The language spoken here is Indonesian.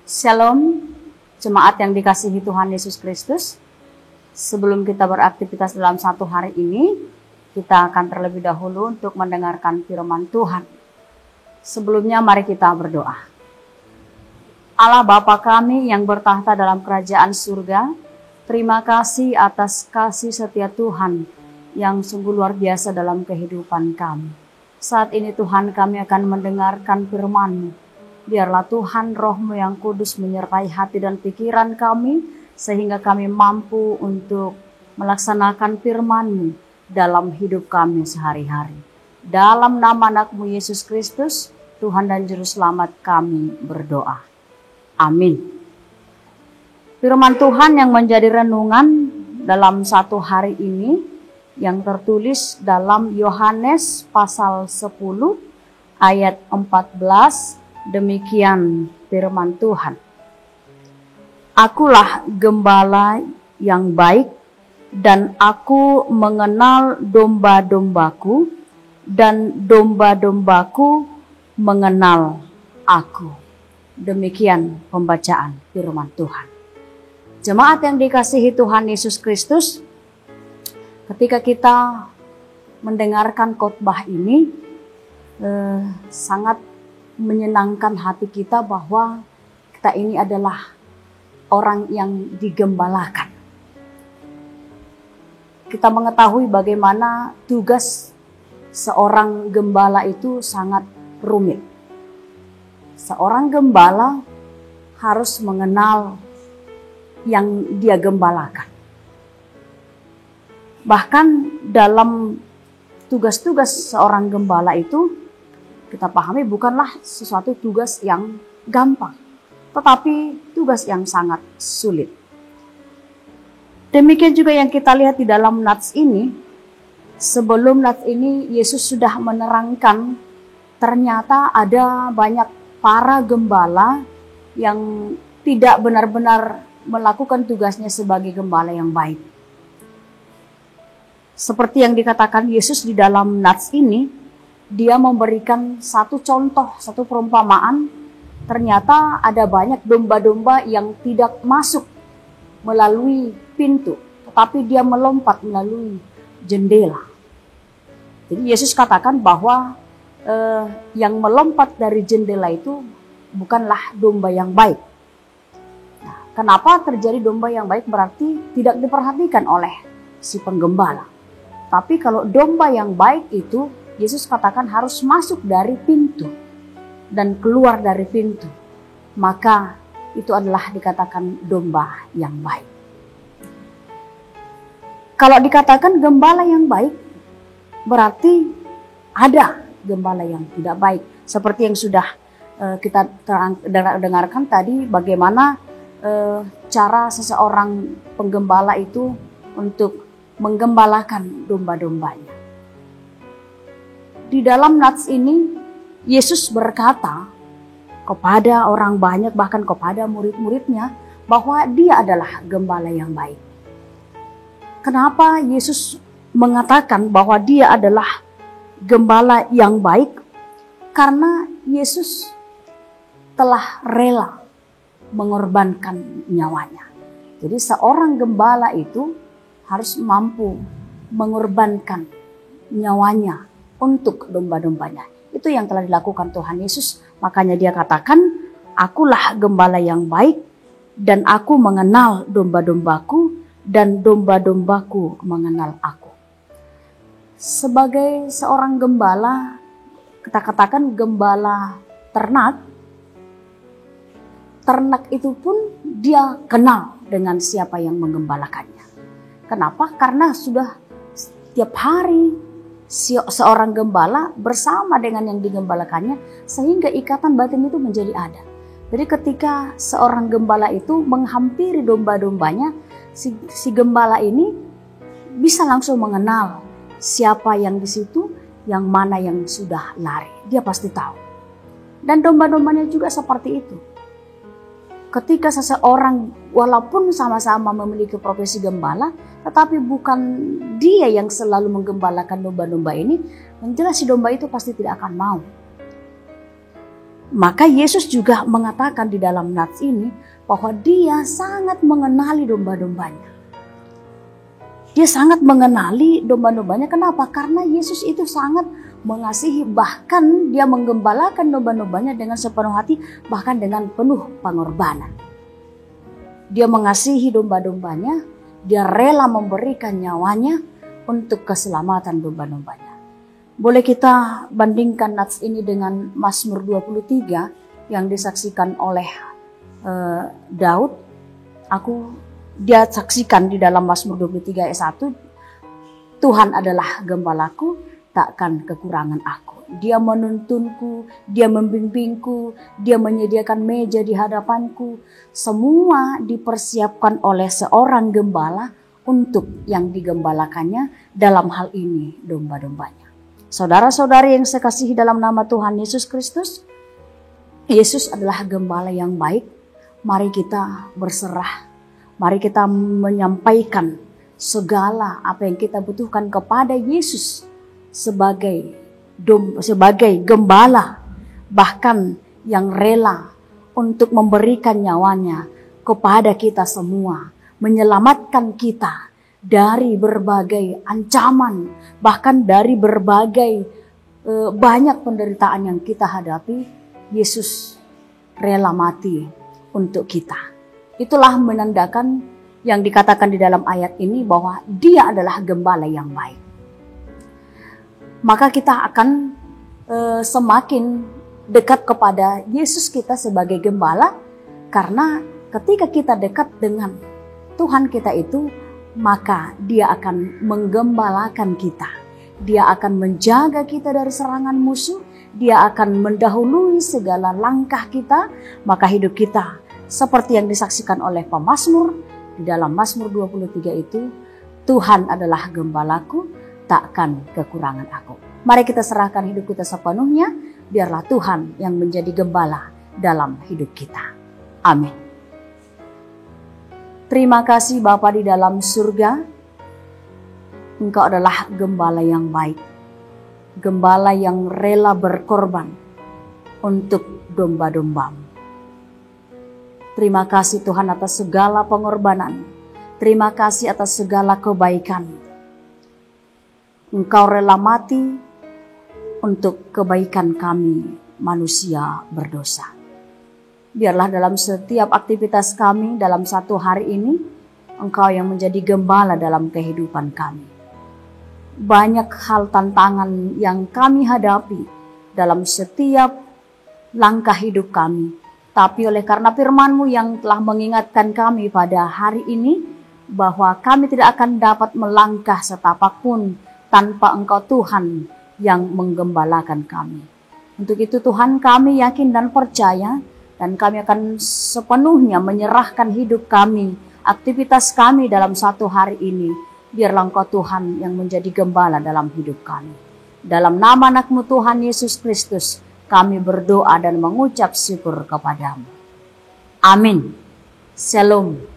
Shalom, jemaat yang dikasihi Tuhan Yesus Kristus. Sebelum kita beraktivitas dalam satu hari ini, kita akan terlebih dahulu untuk mendengarkan firman Tuhan. Sebelumnya mari kita berdoa. Allah Bapa kami yang bertahta dalam kerajaan surga, terima kasih atas kasih setia Tuhan yang sungguh luar biasa dalam kehidupan kami. Saat ini Tuhan, kami akan mendengarkan firman-Mu. Biarlah Tuhan Roh-Mu yang kudus menyertai hati dan pikiran kami, sehingga kami mampu untuk melaksanakan firman-Mu dalam hidup kami sehari-hari. Dalam nama anak-Mu Yesus Kristus, Tuhan dan Juru Selamat kami berdoa. Amin. Firman Tuhan yang menjadi renungan dalam satu hari ini, yang tertulis dalam Yohanes pasal 10 ayat 14. Demikian firman Tuhan. Akulah gembala yang baik, dan aku mengenal domba-dombaku, dan domba-dombaku mengenal aku. Demikian pembacaan firman Tuhan. Jemaat yang dikasihi Tuhan Yesus Kristus, ketika kita mendengarkan khotbah ini, sangat menyenangkan hati kita bahwa kita ini adalah orang yang digembalakan. Kita mengetahui bagaimana tugas seorang gembala itu sangat rumit. Seorang gembala harus mengenal yang dia gembalakan. Bahkan dalam tugas-tugas seorang gembala itu, kita pahami bukanlah sesuatu tugas yang gampang, tetapi tugas yang sangat sulit. Demikian juga yang kita lihat di dalam nats ini. Sebelum nats ini, Yesus sudah menerangkan ternyata ada banyak para gembala yang tidak benar-benar melakukan tugasnya sebagai gembala yang baik. Seperti yang dikatakan Yesus di dalam nats ini, dia memberikan satu contoh, satu perumpamaan. Ternyata ada banyak domba-domba yang tidak masuk melalui pintu, tetapi dia melompat melalui jendela. Jadi Yesus katakan bahwa yang melompat dari jendela itu bukanlah domba yang baik. Nah, kenapa terjadi domba yang baik? Berarti tidak diperhatikan oleh si penggembala. Tapi kalau domba yang baik itu, Yesus katakan harus masuk dari pintu dan keluar dari pintu. Maka itu adalah dikatakan domba yang baik. Kalau dikatakan gembala yang baik, berarti ada gembala yang tidak baik. Seperti yang sudah kita dengarkan tadi, bagaimana cara seseorang penggembala itu untuk menggembalakan domba-dombanya. Di dalam nats ini, Yesus berkata kepada orang banyak, bahkan kepada murid-muridnya, bahwa dia adalah gembala yang baik. Kenapa Yesus mengatakan bahwa dia adalah gembala yang baik? Karena Yesus telah rela mengorbankan nyawanya. Jadi seorang gembala itu harus mampu mengorbankan nyawanya untuk domba-dombanya. Itu yang telah dilakukan Tuhan Yesus. Makanya dia katakan, akulah gembala yang baik, dan aku mengenal domba-dombaku, dan domba-dombaku mengenal aku. Sebagai seorang gembala, kita katakan gembala ternak. Ternak itu pun dia kenal dengan siapa yang menggembalakannya. Kenapa? Karena sudah setiap hari seorang gembala bersama dengan yang digembalakannya, sehingga ikatan batin itu menjadi ada. Jadi ketika seorang gembala itu menghampiri domba-dombanya, si gembala ini bisa langsung mengenal siapa yang di situ, yang mana yang sudah lari. Dia pasti tahu. Dan domba-dombanya juga seperti itu. Ketika seseorang walaupun sama-sama memiliki profesi gembala, tetapi bukan dia yang selalu menggembalakan domba-domba ini, yang jelas si domba itu pasti tidak akan mau. Maka Yesus juga mengatakan di dalam nats ini bahwa dia sangat mengenali domba-dombanya. Dia sangat mengenali domba-dombanya. Kenapa? Karena Yesus itu sangat mengasihi, bahkan dia menggembalakan domba-dombanya dengan sepenuh hati, bahkan dengan penuh pengorbanan. Dia mengasihi domba-dombanya, dia rela memberikan nyawanya untuk keselamatan domba-dombanya. Boleh kita bandingkan nats ini dengan Mazmur 23 yang disaksikan oleh Daud. Dia saksikan di dalam Mazmur 23 ayat 1, Tuhan adalah gembalaku, takkan kekurangan aku. Dia menuntunku, dia membimbingku, dia menyediakan meja di hadapanku. Semua dipersiapkan oleh seorang gembala untuk yang digembalakannya, dalam hal ini domba-dombanya. Saudara-saudari yang saya kasihi dalam nama Tuhan Yesus Kristus, Yesus adalah gembala yang baik. Mari kita berserah. Mari kita menyampaikan segala apa yang kita butuhkan kepada Yesus sebagai gembala, bahkan yang rela untuk memberikan nyawanya kepada kita semua, menyelamatkan kita dari berbagai ancaman, bahkan dari berbagai banyak penderitaan yang kita hadapi. Yesus rela mati untuk kita. Itulah menandakan yang dikatakan di dalam ayat ini bahwa dia adalah gembala yang baik. Maka kita akan semakin dekat kepada Yesus kita sebagai gembala, karena ketika kita dekat dengan Tuhan kita itu, maka dia akan menggembalakan kita. Dia akan menjaga kita dari serangan musuh, dia akan mendahului segala langkah kita, maka hidup kita seperti yang disaksikan oleh pemazmur di dalam Mazmur 23 itu, Tuhan adalah gembalaku, takkan kekurangan aku. Mari kita serahkan hidup kita sepenuhnya, biarlah Tuhan yang menjadi gembala dalam hidup kita. Amin. Terima kasih Bapa di dalam surga, Engkau adalah gembala yang baik, gembala yang rela berkorban untuk domba-dombamu. Terima kasih Tuhan atas segala pengorbanan. Terima kasih atas segala kebaikan. Engkau rela mati untuk kebaikan kami manusia berdosa. Biarlah dalam setiap aktivitas kami dalam satu hari ini, Engkau yang menjadi gembala dalam kehidupan kami. Banyak hal tantangan yang kami hadapi dalam setiap langkah hidup kami. Tapi oleh karena firman-Mu yang telah mengingatkan kami pada hari ini, bahwa kami tidak akan dapat melangkah setapak pun tanpa Engkau Tuhan yang menggembalakan kami. Untuk itu Tuhan, kami yakin dan percaya, dan kami akan sepenuhnya menyerahkan hidup kami, aktivitas kami dalam satu hari ini. Biarlah Engkau Tuhan yang menjadi gembala dalam hidup kami. Dalam nama anak-Mu Tuhan Yesus Kristus, kami berdoa dan mengucap syukur kepadamu. Amin. Shalom.